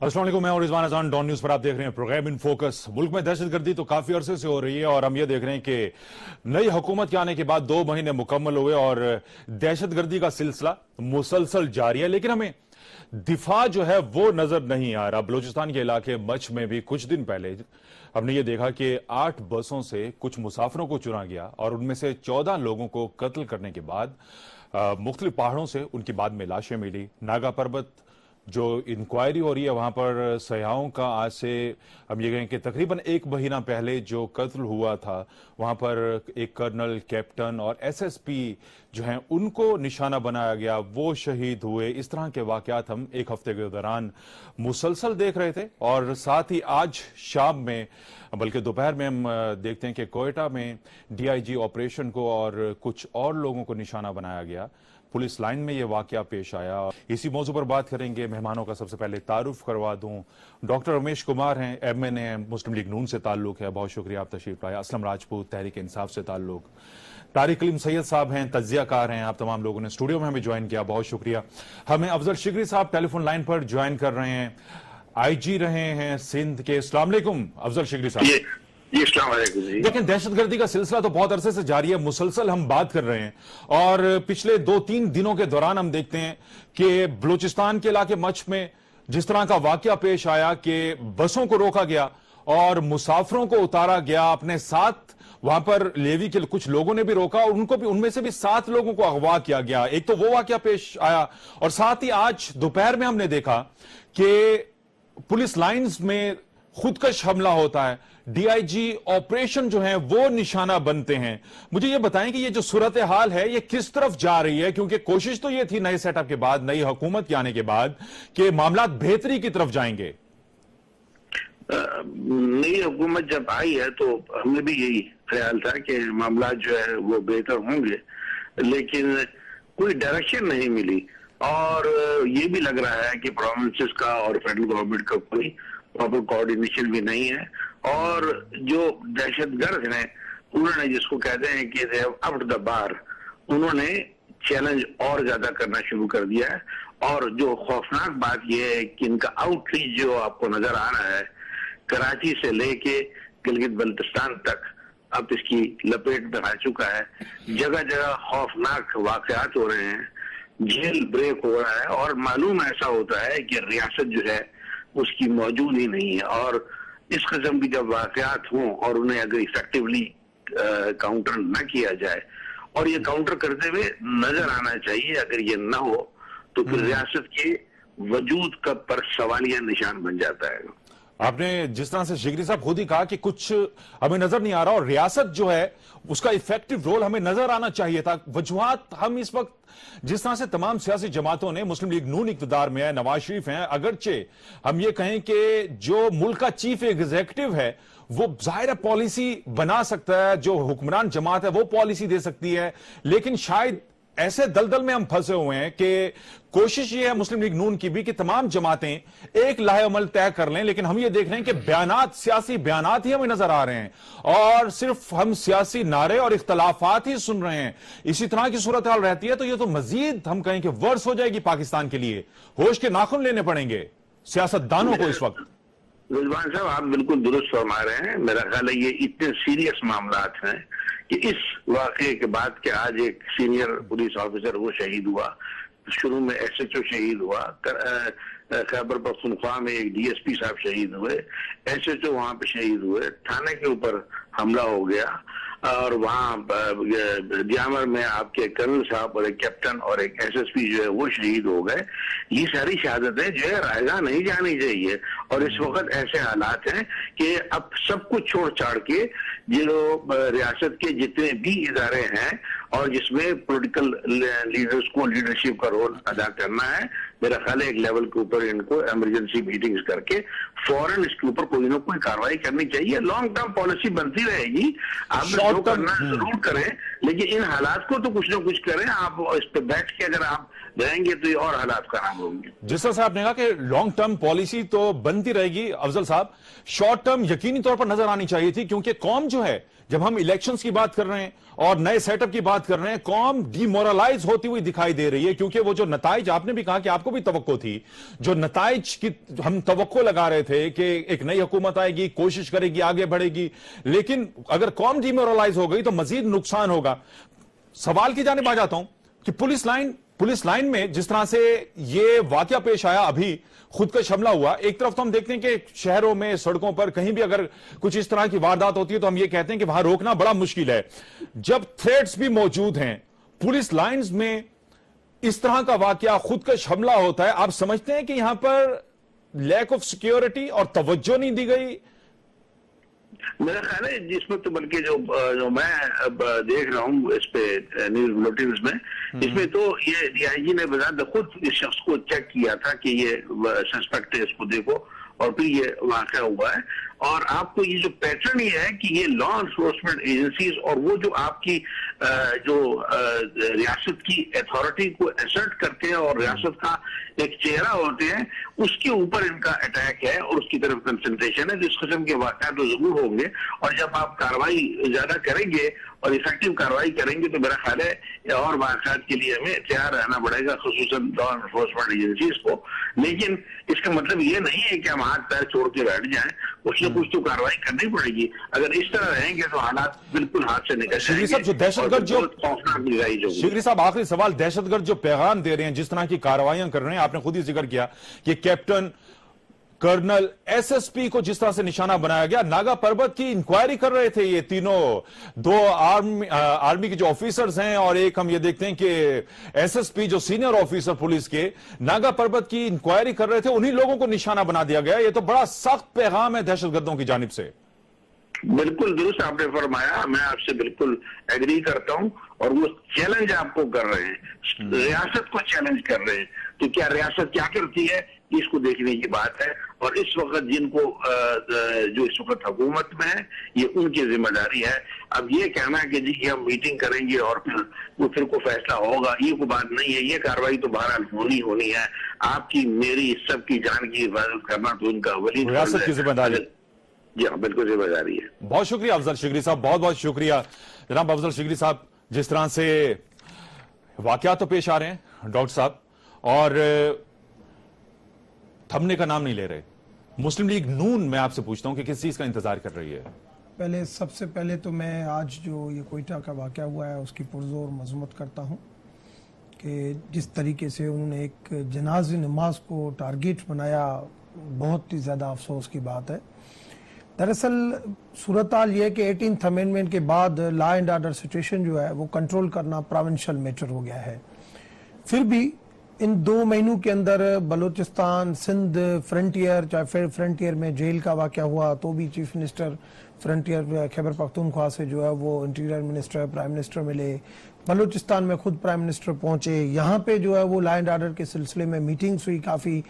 अस्सलाम वालेकुम, मैं और रिजवान अजान डॉन न्यूज पर आप देख रहे हैं प्रोग्राम इन फोकस। मुल्क में दहशतगर्दी तो काफी अरसे से हो रही है और हम ये देख रहे हैं कि नई हुकूमत के आने के बाद 2 महीने मुकम्मल हुए और दहशतगर्दी का सिलसिला मुसलसल जारी है, लेकिन हमें दिफा जो है वो नजर नहीं आ रहा। बलूचिस्तान के इलाके मच में भी कुछ दिन पहले हमने ये देखा कि 8 बसों से कुछ मुसाफिरों को चुना गया और उनमें से 14 लोगों को कत्ल करने के बाद मुख्तलिफ पहाड़ों से उनकी बाद में लाशें मिली। नागा पर्वत जो इंक्वायरी हो रही है वहां पर सयाहों का आज से हम ये कहें कि तकरीबन 1 महीना पहले जो कत्ल हुआ था वहां पर एक कर्नल, कैप्टन और एसएसपी जो हैं उनको निशाना बनाया गया, वो शहीद हुए। इस तरह के वाकयात हम एक हफ्ते के दौरान मुसलसल देख रहे थे और साथ ही आज शाम में बल्कि दोपहर में हम देखते हैं कि कोयटा में डीआईजी ऑपरेशन को और कुछ और लोगों को निशाना बनाया गया। पुलिस लाइन में यह वाकया पेश आया। इसी मौजू पर बात करेंगे। मेहमानों का सबसे पहले तारुफ करवा दूं। डॉक्टर रमेश कुमार हैं, एमएनए हैं, मुस्लिम लीग नून से ताल्लुक है, बहुत शुक्रिया आप तशरीफ लाए। असलम राजपूत, तहरीक इंसाफ से ताल्लुक। तारिक कलीम सैयद साहब हैं, तज्जियाकार हैं, आप तमाम लोगों ने स्टूडियो में हमें ज्वाइन किया, बहुत शुक्रिया। हमें अफजल शिगरी साहब टेलीफोन लाइन पर ज्वाइन कर रहे हैं, आईजी रहे हैं सिंध के। अस्सलाम वालेकुम अफजल शिगरी साहब। लेकिन दहशतगर्दी का सिलसिला तो बहुत अरसे से जारी है, मुसलसल हम बात कर रहे हैं और पिछले 2-3 दिनों के दौरान हम देखते हैं कि बलूचिस्तान के इलाके मच में जिस तरह का वाकया पेश आया कि बसों को रोका गया और मुसाफिरों को उतारा गया अपने साथ। वहां पर लेवी के कुछ लोगों ने भी रोका और उनको भी, उनमें से भी 7 लोगों को अगवा किया गया। एक तो वो वाकया पेश आया और साथ ही आज दोपहर में हमने देखा कि पुलिस लाइंस में खुदकश हमला होता है, डीआईजी ऑपरेशन जो है वो निशाना बनते हैं। मुझे ये बताएं कि ये जो सूरत हाल है ये किस तरफ जा रही है, क्योंकि कोशिश तो ये थी नए सेटअप के बाद, नई हुकूमत के आने के बाद कि मामला बेहतरी की तरफ जाएंगे। नई हुकूमत जब आई है तो हमें भी यही ख्याल था कि मामला जो है वो बेहतर होंगे, लेकिन कोई डायरेक्शन नहीं मिली और ये भी लग रहा है कि प्रोविंसेस का और फेडरल गवर्नमेंट का कोई प्रॉपर कोऑर्डिनेशन भी नहीं है। और जो दहशतगर्द हैं उन्होंने, जिसको कहते हैं कि दे हैव अप्ड द बार, उन्होंने चैलेंज और ज्यादा करना शुरू कर दिया है। और जो खौफनाक बात यह है कि इनका आउटरीच जो आपको नजर आ रहा है, कराची से लेके गिलगित बल्तिस्तान तक अब इसकी लपेट में आ चुका है। जगह जगह खौफनाक वाकयात हो रहे हैं, जेल ब्रेक हो रहा है और मालूम ऐसा होता है कि रियासत जो है उसकी मौजूद ही नहीं है। और इस किस्म की जब वाकयात हों और उन्हें अगर इफेक्टिवली काउंटर न किया जाए, और ये काउंटर करते हुए नजर आना चाहिए, अगर ये न हो तो फिर रियासत के वजूद का पर सवालिया निशान बन जाता है। आपने जिस तरह से शिगरी साहब खुद ही कहा कि कुछ हमें नजर नहीं आ रहा और रियासत जो है उसका इफेक्टिव रोल हमें नजर आना चाहिए था। वजूहात हम इस वक्त जिस तरह से तमाम सियासी जमातों ने, मुस्लिम लीग नून इक्तदार में है, नवाज शरीफ हैं, अगरचे हम ये कहें कि जो मुल्क का चीफ एग्जीक्यूटिव है वो जाहिर है पॉलिसी बना सकता है, जो हुक्मरान जमात है वो पॉलिसी दे सकती है, लेकिन शायद ऐसे दलदल में हम फंसे हुए हैं कि कोशिश ये है मुस्लिम लीग नून की भी कि तमाम जमातें एक लाहे अमल तय कर लें, लेकिन हम ये देख रहे हैं कि बयानात, सियासी बयानात ही हमें नजर आ रहे हैं और सिर्फ हम सियासी नारे और इख्तलाफात ही सुन रहे हैं। इसी तरह की सूरत हाल रहती है तो ये तो मजीद हम कहें कि वर्स हो जाएगी पाकिस्तान के लिए। होश के नाखून लेने पड़ेंगे सियासतदानों को इस वक्त। रिजवान साहब, आप बिल्कुल दुरुस्त फरमा रहे हैं। मेरा ख्याल है ये इतने सीरियस मामलात हैं कि इस वाकये के बाद के आज एक सीनियर पुलिस ऑफिसर वो शहीद हुआ, शुरू में एसएचओ शहीद हुआ, खैबर पख्तूनख्वा में एक डीएसपी साहब शहीद हुए, एसएचओ वहां पे शहीद हुए, थाने के ऊपर हमला हो गया और वहां दियामर में आपके कर्नल साहब और एक कैप्टन और एक एसएसपी जो है वो शहीद हो गए। ये सारी शहादतें जो है रायगा नहीं जानी चाहिए। और इस वक्त ऐसे हालात हैं कि अब सब कुछ छोड़ छाड़ के जो रियासत के जितने भी इदारे हैं और जिसमें पॉलिटिकल लीडर्स को लीडरशिप का रोल अदा करना है, मेरा ख्याल है एक लेवल के ऊपर इनको इमरजेंसी मीटिंग्स करके फौरन इसके ऊपर कोई ना कोई कार्रवाई करनी चाहिए। लॉन्ग टर्म पॉलिसी बनती रहेगी, आप जो करना जरूर करें, लेकिन इन हालात को तो कुछ ना कुछ करें। आप इस पे बैठ के अगर आप रहेंगे तो ये और हालात खराब होंगे। जिस तरह से आपने कहा कि लॉन्ग टर्म पॉलिसी तो बनती रहेगी, अफजल साहब शॉर्ट टर्म यकीनी तौर पर नजर आनी चाहिए थी, क्योंकि कौम जो है जब हम इलेक्शंस की बात कर रहे हैं और नए सेटअप की बात कर रहे हैं, कौम डिमोरलाइज होती हुई दिखाई दे रही है, क्योंकि वो जो नताइज, आपने भी कहा कि आपको भी तवक्को थी, जो नताइज की हम तवक्को लगा रहे थे कि एक नई हुकूमत आएगी, कोशिश करेगी, आगे बढ़ेगी, लेकिन अगर कौम डिमोरलाइज हो गई तो मजीद नुकसान होगा। सवाल की जानिब आ जाता हूं कि पुलिस लाइन में जिस तरह से ये वाकया पेश आया, अभी खुदकश हमला हुआ, एक तरफ तो हम देखते हैं कि शहरों में, सड़कों पर कहीं भी अगर कुछ इस तरह की वारदात होती है तो हम ये कहते हैं कि वहां रोकना बड़ा मुश्किल है। जब थ्रेट्स भी मौजूद हैं, पुलिस लाइंस में इस तरह का वाकया, खुदकश हमला होता है, आप समझते हैं कि यहां पर लैक ऑफ सिक्योरिटी और तवज्जो नहीं दी गई? मेरा ख्याल है जिसमें तो बल्कि जो मैं अब देख रहा हूँ इस पे न्यूज बुलेटिन में, इसमें तो ये डीआईजी ने बजाय खुद इस शख्स को चेक किया था कि ये सस्पेक्ट है, इसको देखो, और फिर ये वाकया हुआ है। और आपको ये जो पैटर्न ये है कि ये लॉ एनफोर्समेंट एजेंसीज और वो जो आपकी जो रियासत की अथॉरिटी को असर्ट करते हैं और रियासत का एक चेहरा होते हैं, उसके ऊपर इनका अटैक है और उसकी तरफ कंसंट्रेशन है। जिस किस्म के वाकया तो जरूर होंगे, और जब आप कार्रवाई ज्यादा करेंगे और इफेक्टिव कार्रवाई करेंगे तो मेरा ख्याल है और वाकयात के लिए हमें तैयार रहना पड़ेगा, खुसूसन लॉ एनफोर्समेंट एजेंसीज को। लेकिन इसका मतलब ये नहीं है कि हम हाथ पैर छोड़ के बैठ जाएं, कुछ न कुछ तो कार्रवाई करनी पड़ेगी। अगर इस तरह रहेंगे तो हालात बिल्कुल हाथ से निकल शिगरी साहब, जो दहशतगर्द शिगरी साहब, आखिरी सवाल, दहशतगर्द जो पैगाम दे रहे हैं, जिस तरह की कार्रवाइयां कर रहे हैं, आपने खुद ही जिक्र किया कि कैप्टन, कर्नल, एसएसपी को जिस तरह से निशाना बनाया गया, नागा पर्वत की इंक्वायरी कर रहे थे ये तीनों, दो आर्मी के जो ऑफिसर्स हैं और एक हम ये देखते हैं कि एसएसपी जो सीनियर ऑफिसर पुलिस के नागा पर्वत की इंक्वायरी कर रहे थे, उन्हीं लोगों को निशाना बना दिया गया। ये तो बड़ा सख्त पैगाम है दहशतगर्दों की जानिब से। बिल्कुल दुरुस्त आपने फरमाया, मैं आपसे बिल्कुल एग्री करता हूं। और वो चैलेंज आपको कर रहे हैं, रियासत को चैलेंज कर रहे हैं, तो क्या रियासत क्या करती है, इसको देखने की बात है। और इस वक्त जिनको जो इस वक्त हुकूमत में है, ये उनकी जिम्मेदारी है। अब ये कहना कि जी कि हम मीटिंग करेंगे और फिर को फैसला होगा, ये कोई बात नहीं है। ये कार्रवाई तो बहरहाल होनी है। आपकी, मेरी, सबकी जान की हिफाजत करना तो उनका वली रियासत की जिम्मेदारी। जी हाँ, बिल्कुल जिम्मेदारी है। बहुत शुक्रिया अफजल शिगरी साहब, बहुत बहुत शुक्रिया जनाब अफजल शिगरी साहब। जिस तरह से वाकयात तो पेश आ रहे हैं डॉक्टर साहब, और थमने का नाम नहीं ले रहे। मुस्लिम लीग नून, मैं आपसे पूछता हूं कि किस चीज का इंतजार कर रही है? सबसे पहले तो मैं आज जो ये कोयटा का वाकया हुआ है उसकी पुरजोर मजम्मत करता हूं कि जिस तरीके से उन्होंने एक जनाज़ी नमाज को टारगेट बनाया, बहुत ही ज़्यादा अफसोस की बात है। दरअसल सूरत हाल ये है कि 18th अमेंडमेंट के बाद लॉ एंड ऑर्डर सिचुएशन जो है वो कंट्रोल करना प्रोविंशियल मैटर हो गया है। फिर भी इन 2 महीनों के अंदर बलूचिस्तान, सिंध, फ्रंटियर, चाहे फिर फ्रंटियर में जेल का वाकया हुआ तो भी chief minister frontier Khyber Pakhtunkhwa से जो है वो इंटीरियर मिनिस्टर, प्राइम मिनिस्टर मिले। बलूचिस्तान में खुद प्राइम मिनिस्टर पहुंचे। यहाँ पे जो है वो लॉ एंड ऑर्डर के सिलसिले में मीटिंग्स हुई काफ़ी,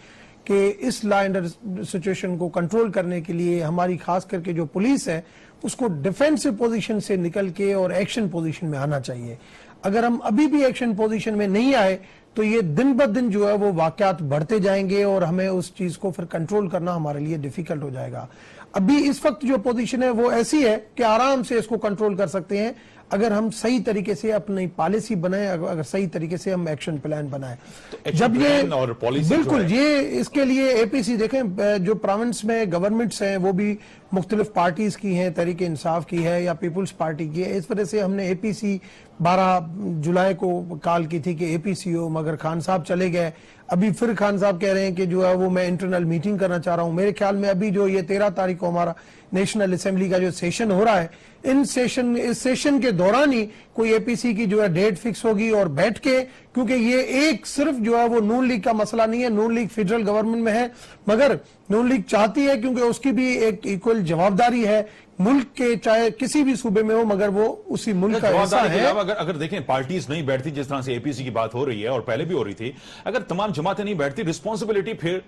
कि इस लॉ एंड ऑर्डर सिचुएशन को कंट्रोल करने के लिए हमारी खास करके जो पुलिस है उसको डिफेंसिव पोजीशन से निकल के और एक्शन पोजीशन में आना चाहिए। अगर हम अभी भी एक्शन पोजीशन में नहीं आए तो ये दिन ब दिन जो है वो वाकयात बढ़ते जाएंगे और हमें उस चीज को फिर कंट्रोल करना हमारे लिए डिफिकल्ट हो जाएगा। अभी इस वक्त जो पोजीशन है वो ऐसी है कि आराम से इसको कंट्रोल कर सकते हैं अगर हम सही तरीके से अपनी पॉलिसी बनाएं, अगर सही तरीके से हम एक्शन प्लान बनाएं। तो जब ये और पॉलिसी बिल्कुल ये इसके लिए एपीसी देखें, जो प्रोविंस में गवर्नमेंट्स हैं वो भी मुख्तलिफ पार्टीज की हैं, तहरीक इंसाफ की है या पीपुल्स पार्टी की है। इस वजह से हमने एपीसी 12 जुलाई को कॉल की थी कि एपीसी हो, मगर खान साहब चले गए। अभी फिर खान साहब कह रहे हैं कि जो है वो मैं इंटरनल मीटिंग करना चाह रहा हूं। मेरे ख्याल में अभी जो ये 13 तारीख को हमारा नेशनल असेंबली का जो सेशन हो रहा है, इस सेशन के दौरान ही कोई एपीसी की जो है डेट फिक्स होगी और बैठ के, क्योंकि ये एक सिर्फ जो है वो नून लीग का मसला नहीं है। नून लीग फेडरल गवर्नमेंट में है, मगर नून लीग चाहती है क्योंकि उसकी भी एक इक्वल जवाबदारी है मुल्क के, चाहे किसी भी सूबे में हो, मगर वो उसी मुल्क का हिस्सा है। अगर देखें पार्टीज नहीं बैठती, जिस तरह से एपीसी की बात हो रही है और पहले भी हो रही थी, अगर तमाम जमातें नहीं बैठती, रिस्पॉन्सिबिलिटी फिर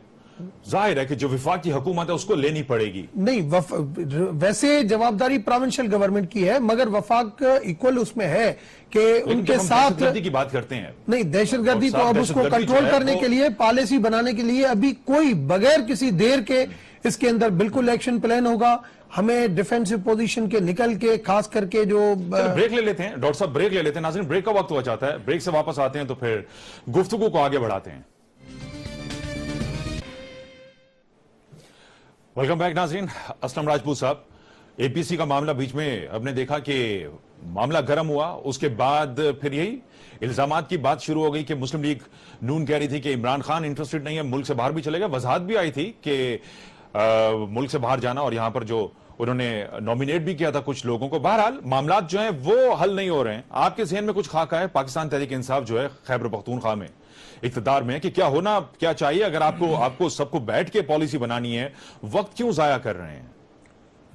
जाहिर है कि जो विफाक की हुकूमत है उसको लेनी पड़ेगी। नहीं, वैसे जवाबदारी प्रोविंशियल गवर्नमेंट की है, मगर वफाक इक्वल उसमें है कि उनके साथ दहशतगर्दी की बात करते हैं। नहीं, दहशतगर्दी तो अब उसको कंट्रोल करने के लिए, पॉलिसी बनाने के लिए अभी कोई बगैर किसी देर के इसके अंदर बिल्कुल एक्शन प्लान होगा। हमें डिफेंसिव पोजीशन के निकल के, खास करके जो चलो ब्रेक ले लेते हैं डॉक्टर साहब, ब्रेक ले लेते हैं। नाज़रीन, ब्रेक का वक्त हो जाता है, ब्रेक से वापस आते हैं तो फिर गुफ्तगू को आगे बढ़ाते हैं। वेलकम बैक नाज़रीन। असलम राजपूत साहब, एपीसी का मामला बीच में हमने देखा कि मामला गर्म हुआ, उसके बाद फिर यही इल्जामात की बात शुरू हो गई कि मुस्लिम लीग नून कह रही थी कि इमरान खान इंटरेस्टेड नहीं है, मुल्क से बाहर भी चले गए। वजाहत भी आई थी कि मुल्क से बाहर जाना, और यहां पर जो उन्होंने नॉमिनेट भी किया था कुछ लोगों को। बहरहाल मामला जो है वो हल नहीं हो रहे हैं। आपके जहन में कुछ खाका है? पाकिस्तान तहरीक इंसाफ जो है खैबर पख्तूनख्वा में इख्तिदार में है कि क्या होना क्या चाहिए? अगर आपको सबको बैठ के पॉलिसी बनानी है, वक्त क्यों जाया कर रहे हैं?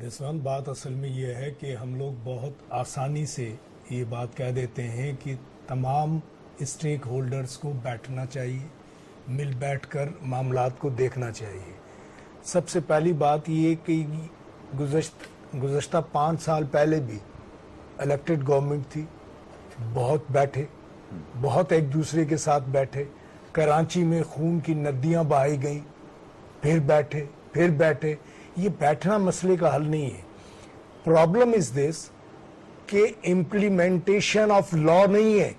रिजवान, बात असल में यह है कि हम लोग बहुत आसानी से ये बात कह देते हैं कि तमाम स्टेक होल्डर्स को बैठना चाहिए, मिल बैठकर मामलात को देखना चाहिए। सबसे पहली बात ये कि गुज़श्ता 5 साल पहले भी इलेक्टेड गवर्नमेंट थी, बहुत बैठे, बहुत एक दूसरे के साथ बैठे। कराची में खून की नदियां बहाई गई, फिर बैठे। ये बैठना मसले का हल नहीं है। प्रॉब्लम इज दिस कि इम्प्लीमेंटेशन ऑफ लॉ नहीं है।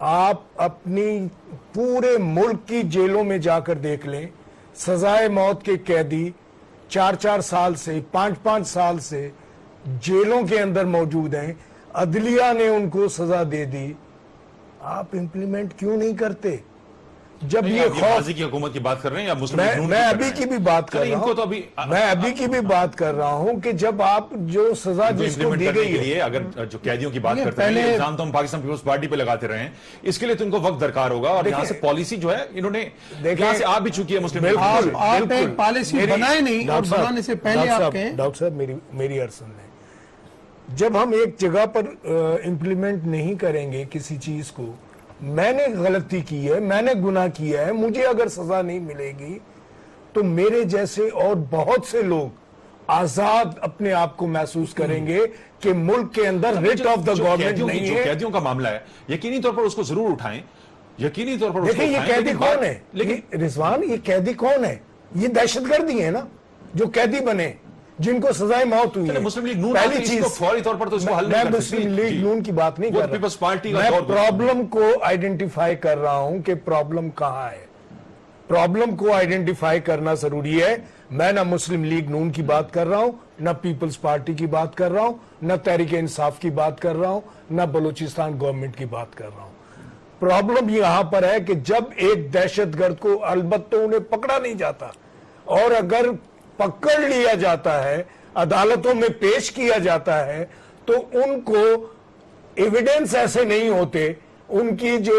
आप अपनी पूरे मुल्क की जेलों में जाकर देख लें, सजाए मौत के कैदी 4-4 साल से 5-5 साल से जेलों के अंदर मौजूद हैं। अदलिया ने उनको सजा दे दी। आप इम्प्लीमेंट क्यों नहीं करते? जब ये माजी की हुकूमत की बात कर रहे हैं या मुस्लिम लीग नून मैं अभी की भी बात कर रहा इनको तो हूं, अभी मैं अभी की भी बात कर रहा हूं कि जब आप जो सजा जिसको दी गई के लिए अगर जो कैदियों की बात करते हैं, ये इल्जाम तो हम पाकिस्तान पीपल्स पार्टी पे लगाते रहे हैं, इसके लिए तो इनको वक्त दरकार होगा। और यहाँ से पॉलिसी जो है इन्होंने यहाँ से आ भी चुकी है मुस्लिम लीग। आप एक पॉलिसी बनाए नहीं, और बनाने से पहले आप कहें। डॉक्टर साहब, मेरी अर्ज सुन लें। जब हम एक जगह पर इम्प्लीमेंट नहीं करेंगे किसी चीज को, मैंने गलती की है, मैंने गुनाह किया है, मुझे अगर सजा नहीं मिलेगी तो मेरे जैसे और बहुत से लोग आजाद अपने आप को महसूस करेंगे कि मुल्क के अंदर रिट ऑफ द गवर्नमेंट नहीं है। कैदियों का मामला है, यकीनी तौर पर उसको जरूर उठाएं, यकीनी तौर पर। देखिए, ये कैदी कौन है? लेकिन रिजवान, ये कैदी कौन है? ये दहशतगर्दी है ना, जो कैदी बने, जिनको सजाए मौत हुई है। मुस्लिम लीग नून पहली चीज, फौरी तौर पर तो इसको हल नहीं कर सकती। मुस्लिम लीग नून की बात नहीं कर रहा, पीपल्स पार्टी का मैं प्रॉब्लम को आइडेंटिफाई कर रहा हूं कि प्रॉब्लम कहां है। प्रॉब्लम को आइडेंटिफाई करना जरूरी है। मैं ना मुस्लिम लीग नून की बात कर रहा हूं, ना पीपल्स पार्टी की बात कर रहा हूं, ना तहरीक इंसाफ की बात कर रहा हूं, ना बलूचिस्तान गवर्नमेंट की बात कर रहा हूं। प्रॉब्लम यहां पर है कि जब एक दहशतगर्द को, अलबत्ता उन्हें पकड़ा नहीं जाता, और अगर पकड़ लिया जाता है, अदालतों में पेश किया जाता है, तो उनको एविडेंस ऐसे नहीं होते, उनकी जो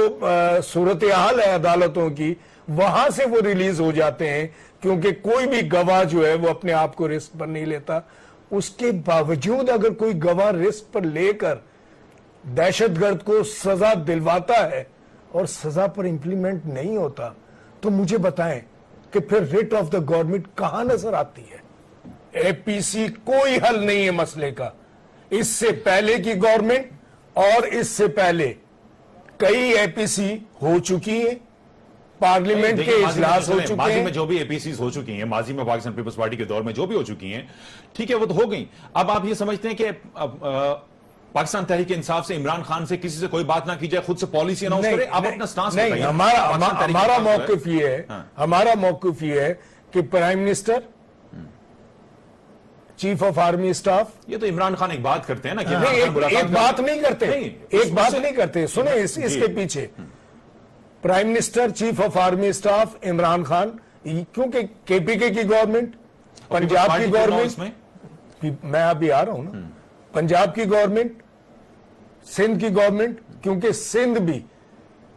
सूरत हाल है अदालतों की, वहां से वो रिलीज हो जाते हैं, क्योंकि कोई भी गवाह जो है वो अपने आप को रिस्क पर नहीं लेता। उसके बावजूद अगर कोई गवाह रिस्क पर लेकर दहशतगर्द को सजा दिलवाता है और सजा पर इंप्लीमेंट नहीं होता, तो मुझे बताएं कि फिर रिट ऑफ द गवर्नमेंट कहां नजर आती है? एपीसी कोई हल नहीं है मसले का। इससे पहले की गवर्नमेंट और इससे पहले कई एपीसी हो चुकी है, पार्लियामेंट के इजलास हो चुके हैं। माजी में जो भी एपीसी हो चुकी हैं, माजी में पाकिस्तान पीपल्स पार्टी के दौर में जो भी हो चुकी हैं, ठीक है, वो तो हो गई। अब आप ये समझते हैं कि पाकिस्तान तहरीक इंसाफ से, इमरान खान से किसी से कोई बात ना की जाए, खुद से पॉलिसी अनाउंस करें? आप अपना स्टांस नहीं, हमारा मौकिफ ये है, हमारा मौकिफ ये है कि prime minister, chief of army staff, ये तो इमरान खान एक बात करते हैं ना कि एक बात नहीं करते, एक बात नहीं करते। सुने इसके पीछे prime minister, chief of army staff Imran Khan, क्योंकि केपीके की गवर्नमेंट, पंजाब की गवर्नमेंट, मैं अभी आ रहा हूं ना, पंजाब की गवर्नमेंट, सिंध की गवर्नमेंट, क्योंकि सिंध भी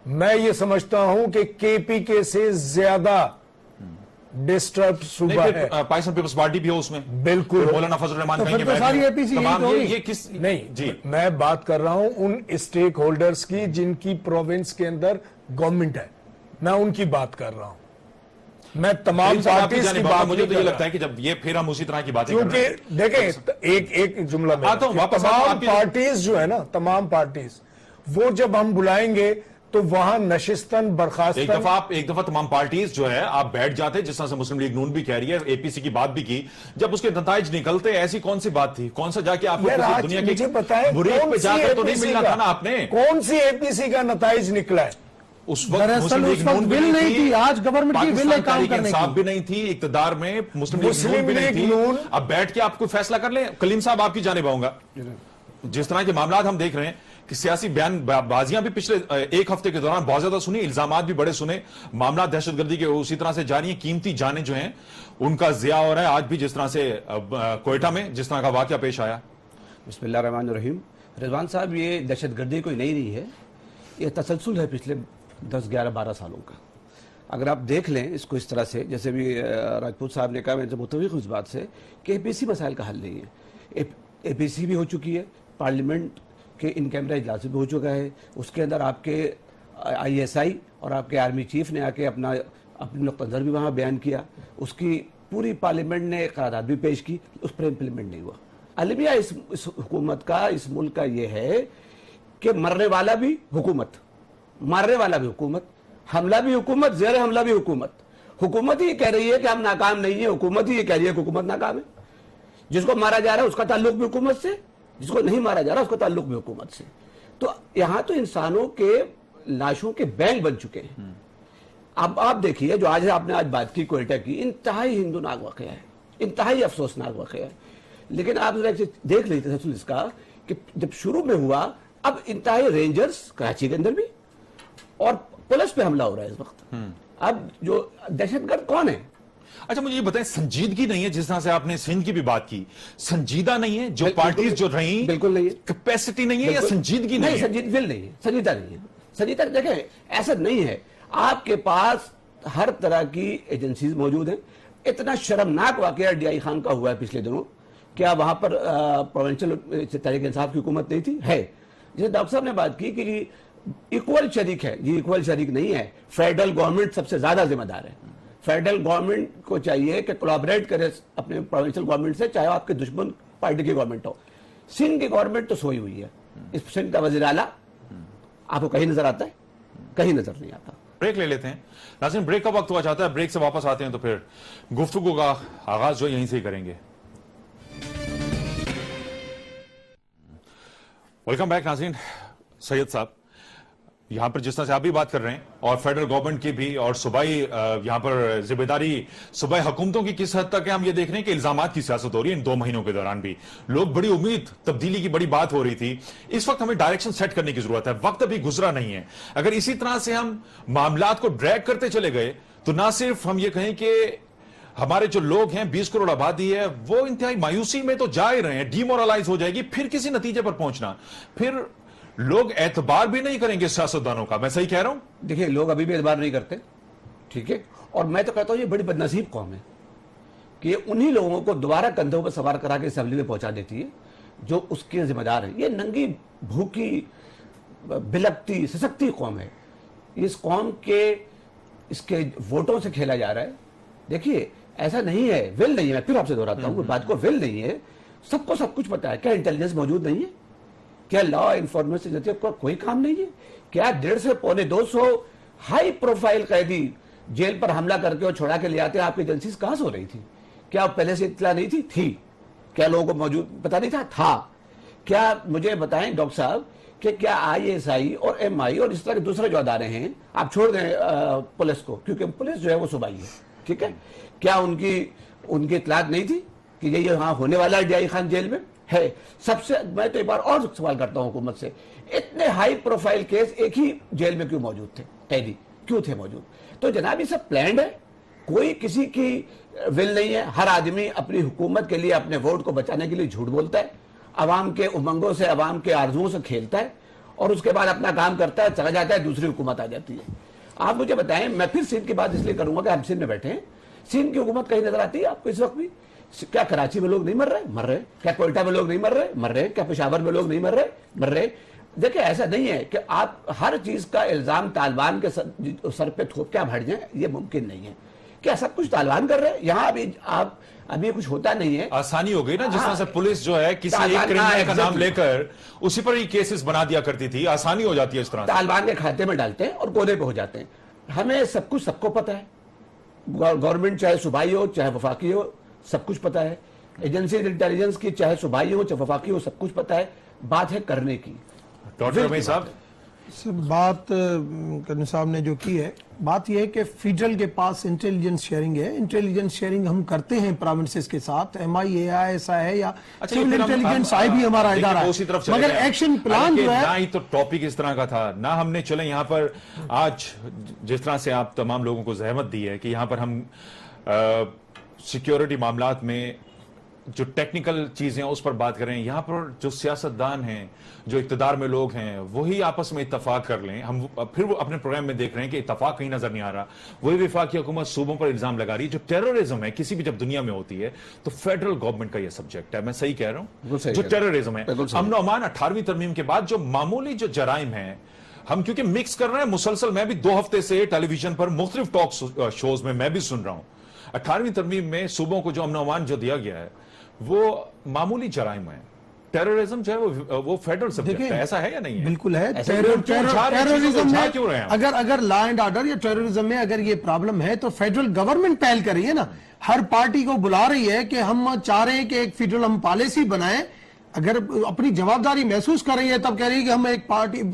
मैं ये समझता हूं कि केपीके से ज्यादा डिस्टर्ब सूबा है। पाकिस्तान पीपल्स पार्टी भी हो उसमें, बिल्कुल। मौलाना फजल रहमान तो सारी एपीसी ये किस नहीं जी, मैं बात कर रहा हूं उन स्टेक होल्डर्स की जिनकी प्रोविंस के अंदर गवर्नमेंट है, मैं उनकी बात कर रहा हूं। मैं तमाम पार्टीज की बात, मुझे तो ये लगता है कि जब ये फिर हम उसी तरह की बातें कर रहे हैं, क्योंकि देखें एक जुमला में, आता हूं वापस, तमाम पार्टीज जो है ना, तमाम पार्टीज, वो जब हम बुलाएंगे तो वहां नशिस्तन एक बर्खास्तन दफा तमाम पार्टीज जो है आप बैठ जाते, जिस तरह से मुस्लिम लीग नून भी कह रही है, एपीसी की बात भी की, जब उसके नताइज निकलते, ऐसी कौन सी बात थी? कौन सा जाके आपको यार, किसी आज दुनिया मुझे के पता है बुरीक कौन पे सी जाकर तो नहीं APC मिलना का- था ना आपने? कौन सी एपीसी का नताइज निकला है? उस वक्त दरअसल मुस्लिम लीग उस वक्त नून भी बिल नहीं थी, आज गवर्नमेंट की बिल है पाकिस्तान काम तहरीक करने इंसाफ की। भी नहीं थी इक्तदार में, मुस्लिम मुस्लिम भी नहीं लीग थी। नून- अब बैठ के आप कोई फैसला कर लें। कलीम साहब, आपकी जानिब आऊंगा। जिस तरह के मामला हम देख रहे हैं कि सियासी बयानबाजियां भी पिछले एक हफ्ते के दौरान बहुत ज्यादा सुनी, इल्जामात भी बड़े सुने, मामला दहशतगर्दी के उसी तरह से जारी है, कीमती जानें जो हैं उनका जिया हो रहा है। आज भी जिस तरह से कोयटा में जिस तरह का वाकया पेश आया। बिस्मिल्लाहिर्रहमानिर्रहीम। रिजवान साहब, ये दहशतगर्दी कोई नई नहीं है, ये तसलसल है पिछले 10, 11, 12 सालों का। अगर आप देख लें इसको इस तरह से, जैसे भी राजपूत साहब ने कहा, मैं मुतफिक हूं इस बात से कि एपीसी मसाइल का हल नहीं है। एपीसी भी हो चुकी है, पार्लियामेंट के इन कैमरा इजलास भी हो चुका है, उसके अंदर आपके ISI और आपके आर्मी चीफ ने आके अपनी नुक्ता नज़र भी वहाँ बयान किया, उसकी पूरी पार्लियामेंट ने करारदाद भी पेश की, उस पर इम्प्लीमेंट नहीं हुआ। अलमिया इस हुकूमत का, इस मुल्क का ये है कि मरने वाला भी हुकूमत, मारने वाला भी हुकूमत, हमला भी हुकूमत, ज़ेर हमला भी हुकूमत। हुकूमत ही कह रही है कि हम नाकाम नहीं है, हुकूमत ही ये कह रही है कि हुकूमत नाकाम है। जिसको मारा जा रहा है उसका ताल्लुक भी हुकूमत से, जिसको नहीं मारा जा रहा उसका ताल्लुक भी हुकूमत से। तो यहां तो इंसानों के लाशों के बैंक बन चुके हैं। अब आप देखिए, जो आपने आज बात की कोयटा की, इंतहाई हिंदुनाक वाकया है, इंतहाई अफसोसनाक वाकया है। लेकिन आप जरा देख लीजिए तसलसल इसका कि जब शुरू में हुआ, अब इंतहाई रेंजर्स कराची के अंदर भी और पुलिस पे हमला हो रहा है इस वक्त। अब जो दहशतगर्द कौन है? अच्छा, मुझे ये बताएं, संजीदगी नहीं है? जिस तरह से आपने सिंध की भी बात की, संजीदा नहीं है जो पार्टीज जो रही? बिल्कुल नहीं है। कैपेसिटी नहीं है या संजीदगी नहीं, नहीं है? संजीदा नहीं है, संजीदा नहीं है। संजीदा देखें, ऐसा नहीं है। आपके पास हर तरह की एजेंसीज मौजूद हैं। इतना शर्मनाक वाकया DI खान का हुआ है पिछले दिनों, क्या वहां पर प्रोविंशियल तहरीक इंसाफ की हुकूमत नहीं थी? है। जैसे डॉक्टर साहब ने बात की कि इक्वल शरीक है, ये इक्वल शरीक नहीं है। फेडरल गवर्नमेंट सबसे ज्यादा जिम्मेदार है। फेडरल गवर्नमेंट को चाहिए कि कोलैबोरेट करे अपने प्रोविंशियल गवर्नमेंट से, चाहे आपके दुश्मन पार्टी की गवर्नमेंट हो। सिंध की गवर्नमेंट तो सोई हुई है। इस सिंध का वजीर आला आपको कहीं नजर आता है? कहीं नजर नहीं आता। ब्रेक ले लेते हैं नाज़रीन, ब्रेक का वक्त हुआ चाहता है, ब्रेक से वापस आते हैं तो फिर गुफ्तगू का आगाज जो यहीं से ही करेंगे। वेलकम बैक नाज़रीन। सैयद साहब, यहां पर जिस तरह से आप भी बात कर रहे हैं और फेडरल गवर्नमेंट की भी और सूबाई यहां पर जिम्मेदारी सूबाई हुकूमतों की किस हद तक है, हम ये देख रहे हैं कि इल्जामात की सियासत हो रही है। इन 2 महीनों के दौरान भी लोग बड़ी उम्मीद, तब्दीली की बड़ी बात हो रही थी। इस वक्त हमें डायरेक्शन सेट करने की जरूरत है, वक्त अभी गुजरा नहीं है। अगर इसी तरह से हम मामलात को ड्रैग करते चले गए तो ना सिर्फ हम ये कहें कि हमारे जो लोग हैं, 20 करोड़ आबादी है, वो इंतहाई मायूसी में तो जा ही रहे हैं, डीमोरलाइज हो जाएगी, फिर किसी नतीजे पर पहुंचना, फिर लोग एतबार भी नहीं करेंगे सियासतदानों का। मैं सही कह रहा हूं? देखिए, लोग अभी भी एतबार नहीं करते, ठीक है। और मैं तो कहता हूं ये बड़ी बदनसीब कौम है कि ये उन्हीं लोगों को दोबारा कंधों पर सवार करा के असेंबली में पहुंचा देती है जो उसके जिम्मेदार है। ये नंगी भूखी बिलकती सशक्ति कौम है। इस कौम के इसके वोटों से खेला जा रहा है। देखिए, ऐसा नहीं है, विल नहीं है। मैं फिर आपसे दोहराता हूं, बात को विल नहीं है, सबको सब कुछ पता है। क्या इंटेलिजेंस मौजूद नहीं है? क्या लॉ इन्फॉर्मेशन एजेंसी का कोई काम नहीं है? क्या 150 से पौने 200 हाई प्रोफाइल कैदी जेल पर हमला करके और छोड़ा के ले आते? आपकी एजेंसी कहां से हो रही थी? क्या पहले से इत्तला नहीं थी? थी। क्या लोगों को मौजूद पता नहीं था? था। क्या मुझे बताएं डॉक्टर साहब कि क्या ISI और MI और इस तरह के दूसरे जो अदारे हैं, आप छोड़ दें पुलिस को, क्योंकि पुलिस जो है वो सूबाई है, ठीक है, क्या उनकी इत्तलात नहीं थी कि ये यहाँ होने वाला है DI खान जेल में है? सबसे मैं तो एक बार और सवाल करता हूं हुकूमत से, इतने हाई प्रोफाइल केस एक ही जेल में क्यों मौजूद थे? कैदी क्यों थे मौजूद? तो जनाब ये सब प्लान्ड है, कोई किसी की विल नहीं है। हर आदमी अपनी हुकूमत के लिए, अपने वोट को बचाने के लिए झूठ बोलता है, अवाम के उमंगों से, अवाम के आरजुओं से खेलता है और उसके बाद अपना काम करता है, चला जाता है, दूसरी हुकूमत आ जाती है। आप मुझे बताएं, मैं फिर सिंध की बात इसलिए करूंगा कि हम सिंध में बैठे हैं, सिंध की हुकूमत कहीं नजर आती है आपको इस वक्त भी? क्या कराची में लोग नहीं मर रहे? मर रहे। क्या कोयटा में लोग नहीं मर रहे? मर रहे। क्या पेशावर में लोग नहीं मर रहे? मर रहे। देखिए, ऐसा नहीं है कि आप हर चीज का इल्जाम तालिबान के सर पे थोप क्या भर जाए, ये मुमकिन नहीं है। क्या सब कुछ तालिबान कर रहे हैं? यहाँ अभी कुछ होता नहीं है। आसानी हो गई ना, जिस तरह से हाँ। पुलिस जो है किसी एक तालिबान, क्रिमिनल का नाम exactly। लेकर उसी पर ही केसेस बना दिया करती थी, आसानी हो जाती है इस तरह से। तालिबान के खाते में डालते हैं और कोने पे हो जाते हैं। हमें सब कुछ सबको पता है, गवर्नमेंट चाहे सूबाई हो चाहे वफाकी हो, सब कुछ पता है। एजेंसी इंटेलिजेंस की चाहे सूबाई हो चाहे वफाकी हो, सब कुछ पता है। बात है करने की। डॉक्टर रमेश साहब, सर, बात करनी साहब ने जो की है, बात यह है कि फेडरल के पास इंटेलिजेंस शेयरिंग है। इंटेलिजेंस शेयरिंग हम करते हैं प्रोविंसेस के साथ, MI ऐसा है या सिविल इंटेलिजेंस आई भी हमारा इदारा है, मगर एक्शन प्लान जो है ना ही तो टॉपिक इस तरह का था, ना हमने चले यहाँ पर आज जिस तरह से आप तमाम लोगों को जहमत दी है कि यहाँ पर हम सिक्योरिटी मामलात में जो टेक्निकल चीजें हैं उस पर बात करें। यहां पर जो सियासतदान हैं, जो इक्तदार में लोग हैं, वही आपस में इत्तफाक कर लें। हम फिर वो अपने प्रोग्राम में देख रहे हैं कि इत्तफाक कहीं नजर नहीं आ रहा। वही वफाकी हुकूमत सूबों पर इल्जाम लगा रही है। जो टेररिज्म है किसी भी जब दुनिया में होती है तो फेडरल गवर्नमेंट का यह सब्जेक्ट है। मैं सही कह रहा हूं? जो टेररिज्म है, अमन अमान 18वीं तरमीम के बाद जो मामूली जो जराइम है, हम क्योंकि मिक्स कर रहे हैं मुसलसल। मैं भी 2 हफ्ते से टेलीविजन पर मुख्तलिफ टॉक शोज में मैं भी सुन रहा हूं 18वीं तरमीम में सूबों को जो अमन अमान जो दिया गया है वो मामूली जराइम है। टेररिज्म जो है वो फेडरल सब्जेक्ट है, ऐसा है या नहीं है? बिल्कुल है। ऐसे लोग क्यों झाड़ रहे हैं, टेररिज्म चीजों को में झाड़ क्यों रहे हैं? अगर लॉ एंड ऑर्डर या टेररिज्म में अगर ये प्रॉब्लम है तो फेडरल गवर्नमेंट पहल कर रही है ना, हर पार्टी को बुला रही है कि हम चाह रहे हैं कि एक फेडरल हम पॉलिसी बनाएं। अगर अपनी जवाबदारी महसूस कर रही है तब कह रही है कि हम एक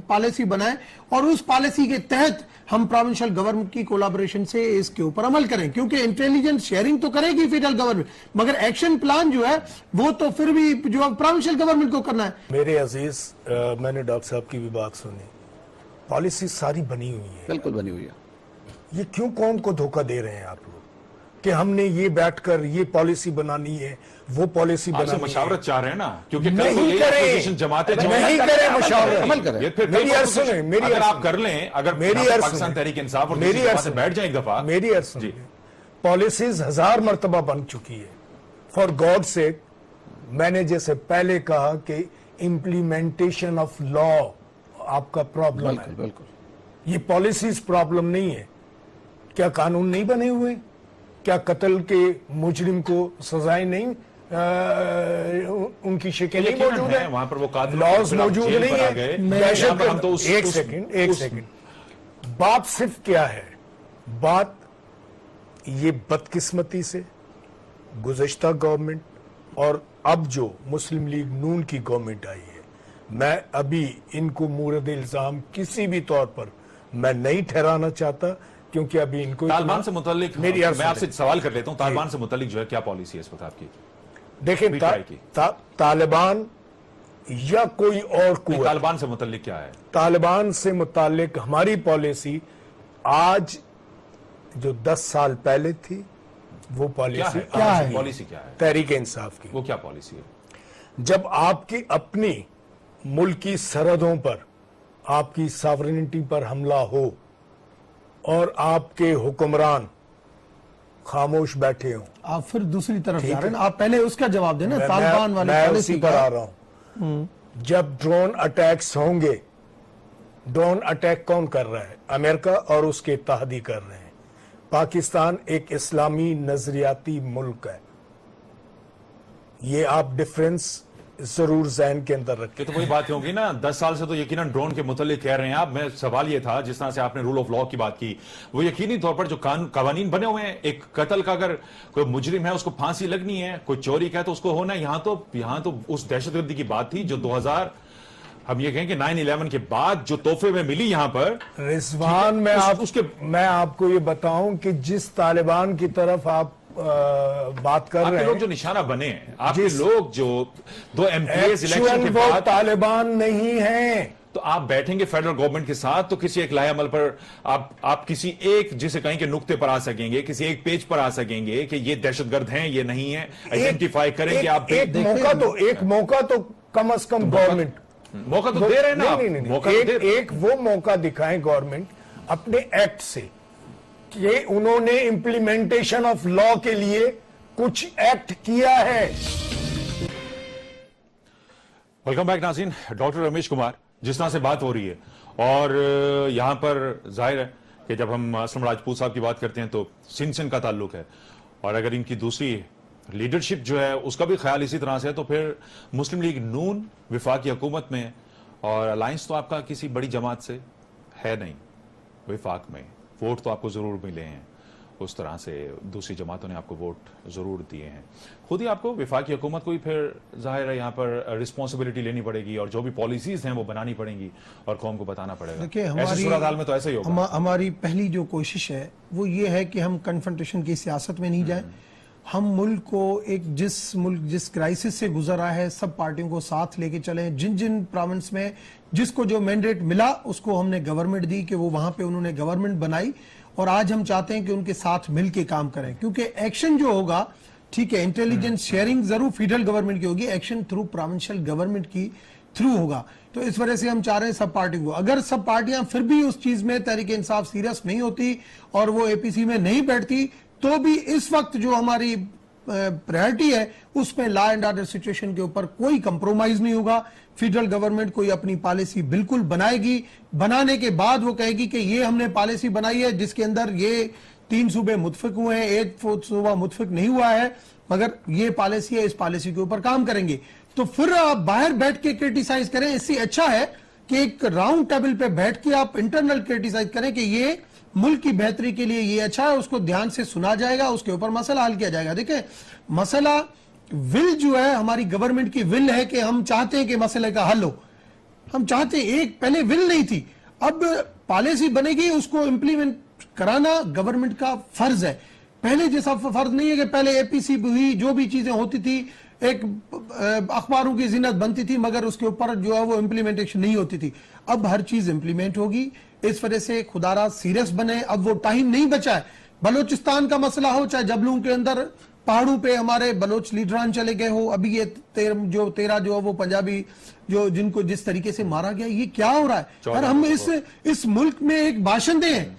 पॉलिसी बनाएं और उस पॉलिसी के तहत हम प्रोविंशियल गवर्नमेंट की कोलैबोरेशन से इसके ऊपर अमल करें, क्योंकि इंटेलिजेंस शेयरिंग तो करेगी फेडरल गवर्नमेंट, मगर एक्शन प्लान जो है वो तो फिर भी जो प्रोविंशियल गवर्नमेंट को करना है। मेरे अजीज, मैंने डॉक्टर साहब की भी बात सुनी। पॉलिसी सारी बनी हुई है, बिल्कुल बनी हुई है। ये क्यों कौन को धोखा दे रहे हैं आप लोग कि हमने ये बैठकर ये पॉलिसी बनानी है, वो पॉलिसी आपसे बनानी है? मशावरत चाह रहे हैं ना, क्योंकि कल नहीं को यही करें। opposition जमाते नहीं करें मशावरत। अमल करें। ये फिर मेरी अर्ज सुने, मेरी अगर अर्ज आप सुने। कर लें, अगर मेरी यहाँ पर अर्ज पाकिस्तान सुने। तहरीक इंसाफ और मेरी दूसरी अर्ज जमातें सुने। बैठ जाए एक दफा। मेरी अर्ज जी। पॉलिसीज 1000 मर्तबा बन चुकी है। फॉर गॉड सेक, मैंने जैसे पहले कहा कि इम्प्लीमेंटेशन ऑफ लॉ आपका प्रॉब्लम है, बिल्कुल बिल्कुल। ये पॉलिसीज प्रॉब्लम नहीं है। क्या कानून नहीं बने हुए? क्या कत्ल के मुजरिम को सजाएं नहीं, उनकी शिकें नहीं यकीनन मौजूद है, है? वहां पर वो कातिल लॉज फिर आप मौजूद जेल नहीं पर आ है। गए। दहशत यहाँ पर हम तो उस- एक उस- सेकंड उस- बात सिर्फ क्या है? बात ये बदकिस्मती से गुज़श्ता गवर्नमेंट और अब जो मुस्लिम लीग नून की गवर्नमेंट आई है, मैं अभी इनको मूरद इल्जाम किसी भी तौर पर मैं नहीं ठहराना चाहता, क्योंकि अभी इनको तालिबान से मुतालिक मेरी अर्ज मैं आपसे सुने। सवाल कर लेता हूं, तालिबान से मुतालिक जो है क्या पॉलिसी है इस वक्त आपकी? देखें, भी ट्राई की। तालिबान या कोई और नहीं, कुव्वत, तालिबान से मुतालिक क्या है? तालिबान से मुतालिक हमारी पॉलिसी आज जो 10 साल पहले थी वो क्या पॉलिसी है? क्या है? पॉलिसी क्या है? तहरीक इंसाफ की। वो क्या पॉलिसी है? जब आपकी अपनी मुल्क की सरहदों पर आपकी सॉवरेनिटी पर हमला हो और आपके हुक्मरान खामोश बैठे हों, आप फिर दूसरी तरफ ठीक जा रहे हैं है। ना, आप पहले उसका जवाब देना, मैं- तालिबान वाली मैं पॉलिसी उसी पर का। आ रहा हूं। जब ड्रोन अटैक्स होंगे, ड्रोन अटैक कौन कर रहा है? अमेरिका और उसके इत्तेहादी कर रहे हैं। पाकिस्तान एक इस्लामी नजरियाती मुल्क है, ये आप डिफरेंस जरूर जहन के अंदर रखें। ये तो वही बात होगी ना, 10 साल से तो यकीनन ड्रोन के मुतालिक कह रहे हैं आप। मैं सवाल ये था, जिस तरह से आपने रूल ऑफ लॉ की बात की, वो यकीनी तौर पर जो कानून बने हुए हैं, एक कत्ल का अगर कोई मुजरिम है उसको फांसी लगनी है, कोई चोरी का है तो उसको होना है। यहाँ तो उस दहशतगर्दी की बात थी जो 2000 हम ये कहें कि 9/11 के बाद जो तोहफे में मिली यहाँ पर रिजवान, मैं आपको ये बताऊं कि जिस तालिबान की तरफ आप बात कर आपके रहे लोग हैं, जो निशाना बने हैं, आपके जिस- लोग जो 2 MPs इलेक्शन एक्चुअल के वो बाद, तालिबान नहीं है। तो आप बैठेंगे फेडरल गवर्नमेंट के साथ तो किसी एक लाए अमल पर आप किसी एक, जिसे कहीं के नुक्ते पर आ सकेंगे, किसी एक पेज पर आ सकेंगे कि ये दहशतगर्द हैं, ये नहीं है, आइडेंटिफाई करेंगे आप। एक मौका तो कम से कम गवर्नमेंट मौका तो दे रहे हैं ना आप। नहीं, मौका तो दे एक वो मौका दिखाएं गवर्नमेंट अपने एक्ट से कि उन्होंने इंप्लीमेंटेशन ऑफ लॉ के लिए कुछ एक्ट किया है। वेलकम बैक नाज़रीन। डॉक्टर रमेश कुमार, जिस तरह से बात हो रही है और यहां पर जाहिर है कि जब हम असलम राजपूत साहब की बात करते हैं तो सिंध का ताल्लुक है, और अगर इनकी दूसरी लीडरशिप जो है उसका भी ख्याल इसी तरह से है, तो फिर मुस्लिम लीग नून विफाकी हुकूमत में, और अलायंस तो आपका किसी बड़ी जमात से है नहीं विफाक में, वोट तो आपको जरूर मिले हैं, उस तरह से दूसरी जमातों ने आपको वोट जरूर दिए हैं। खुद ही आपको विफाकी हुकूमत को ही फिर जाहिर है यहाँ पर रिस्पॉन्सिबिलिटी लेनी पड़ेगी और जो भी पॉलिसीज हैं वो बनानी पड़ेंगी और कौम को बताना पड़ेगा। देखिए, ऐसी सूरत हाल में तो ऐसा ही होगा। हमारी पहली जो कोशिश है वो ये है कि हम कन्फ्रंटेशन की सियासत में नहीं जाएं। हम मुल्क को जिस क्राइसिस से गुजर रहा है, सब पार्टियों को साथ लेके चलें। जिन जिन प्रोविंस में जिसको जो मैंडेट मिला उसको हमने गवर्नमेंट दी कि वो वहां पे उन्होंने गवर्नमेंट बनाई, और आज हम चाहते हैं कि उनके साथ मिलके काम करें, क्योंकि एक्शन जो होगा, ठीक है, इंटेलिजेंस शेयरिंग जरूर फेडरल गवर्नमेंट की होगी, एक्शन थ्रू प्रोविंशियल गवर्नमेंट की थ्रू होगा। तो इस वजह से हम चाह रहे हैं सब पार्टी को, अगर सब पार्टियां फिर भी उस चीज में तहरीक इंसाफ सीरियस नहीं होती और वो एपीसी में नहीं बैठती, तो भी इस वक्त जो हमारी प्रायोरिटी है उसमें लॉ एंड ऑर्डर सिचुएशन के ऊपर कोई कंप्रोमाइज नहीं होगा। फेडरल गवर्नमेंट कोई अपनी पॉलिसी बिल्कुल बनाएगी, बनाने के बाद वो कहेगी कि ये हमने पॉलिसी बनाई है जिसके अंदर ये 3 सूबे मुतफिक हुए हैं, 1 सूबा मुतफिक नहीं हुआ है, मगर ये पॉलिसी है, इस पॉलिसी के ऊपर काम करेंगे। तो फिर आप बाहर बैठ के क्रिटिसाइज करें, इससे अच्छा है कि एक राउंड टेबल पे बैठ के आप इंटरनल क्रिटिसाइज करें कि ये मुल्क की बेहतरी के लिए ये अच्छा है, उसको ध्यान से सुना जाएगा, उसके ऊपर मसला हल किया जाएगा। देखिए, मसला विल जो है, हमारी गवर्नमेंट की विल है कि हम चाहते हैं कि मसले का हल हो, हम चाहते हैं। एक पहले विल नहीं थी, अब पॉलिसी बनेगी, उसको इंप्लीमेंट कराना गवर्नमेंट का फर्ज है। पहले जैसा फर्ज नहीं है कि पहले एपीसी हुई, जो भी चीजें होती थी, एक अखबारों की जिन्नत बनती थी, मगर उसके ऊपर जो है वो इंप्लीमेंटेशन नहीं होती थी। अब हर चीज इंप्लीमेंट होगी, इस वजह से खुदारा सीरियस बने। अब वो टाइम नहीं बचा है, बलोचिस्तान का मसला हो, चाहे जबलों के अंदर पहाड़ों पे हमारे बलोच लीडरान चले गए हो, अभी ये 13 जो वो पंजाबी जो जिनको जिस तरीके से मारा गया, ये क्या हो रहा है। और हम इस मुल्क में एक बाशिंदे हैं,